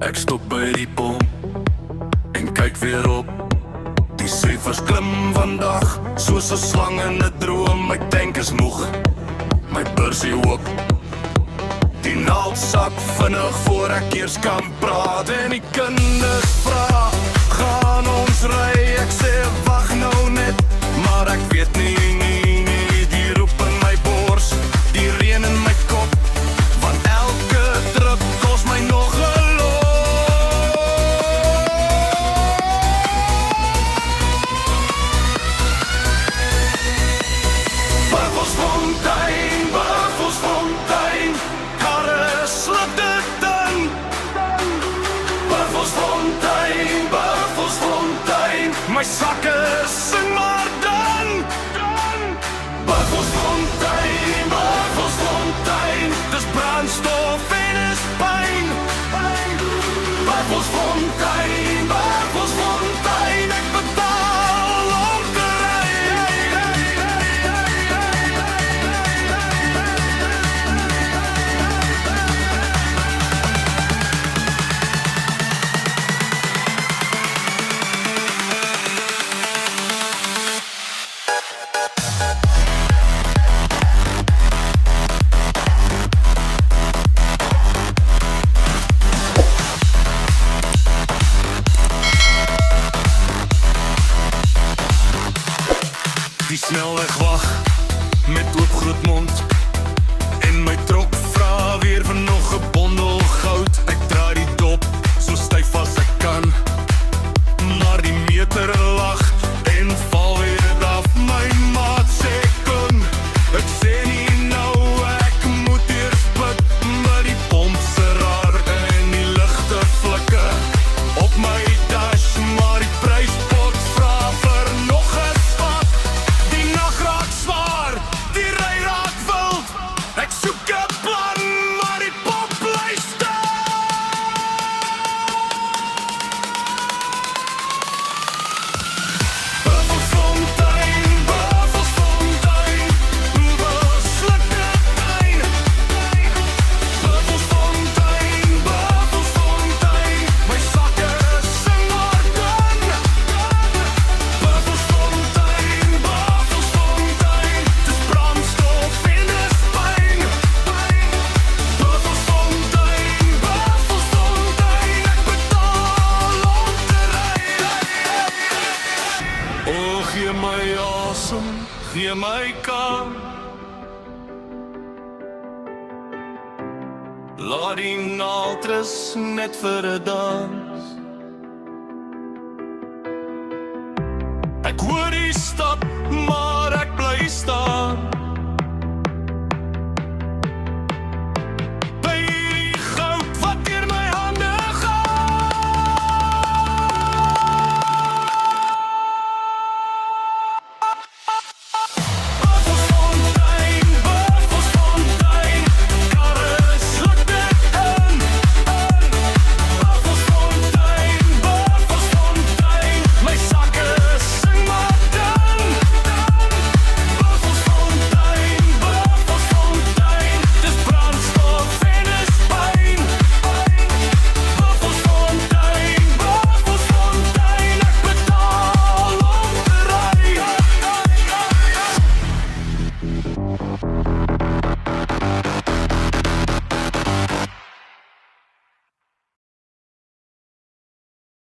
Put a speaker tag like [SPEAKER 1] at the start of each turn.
[SPEAKER 1] Ek stop by die pom en kyk weer op. Die syfers klim vandag soos 'n slang in 'n droom. My tank is moeg, my bursie oop. Die naald sak vinnig voor ek eers kan praat. En die kinders vra, gaan ons ry? Ek sê wag nou net, maar ek weet nie. Die roep in my bors, die reën in my kop, want elke druk kos my nog 'n loop. Buffelsfontein, karre sluk dit in. Buffelsfontein, my sakke sing maar dan. Buffelsfontein, dis brandstof en is pyn. Buffelsfontein, ek betaal om te ry. Die snelweg wag met oop groot mond en my trok vra weer vir nog 'n bondel goud. Ek draai die dop so styf as ek kan, maar die meter lag en val weer af. My maat sê kom, ek sê nie nou, ek moet eers put, maar die pomp se raar en die ligte flikker op my dash, maar die pryspot vra vir nog 'n stap. Die nag raak swaar, die ry raak wild. Ek soek 'n plan, maar die pomp bly stil. Buffelsfontein, hoeveel sluk dit in? Buffelsfontein, my sakke sing maar dan. Buffelsfontein, dis brandstof en is pyn. Buffelsfontein, ek betaal om te ry. O, gee my asem, gee my kan. Laat die naald rus net vir 'n dans. Ek hoor die stap, maar ek bly staan. By hierdie goud wat deur my hande gaan. Buffelsfontein, karre sluk dit in. Buffelsfontein, my sakke sing maar dan. Buffelsfontein, dis brandstof en is pyn. Buffelsfontein, ek betaal om te ry.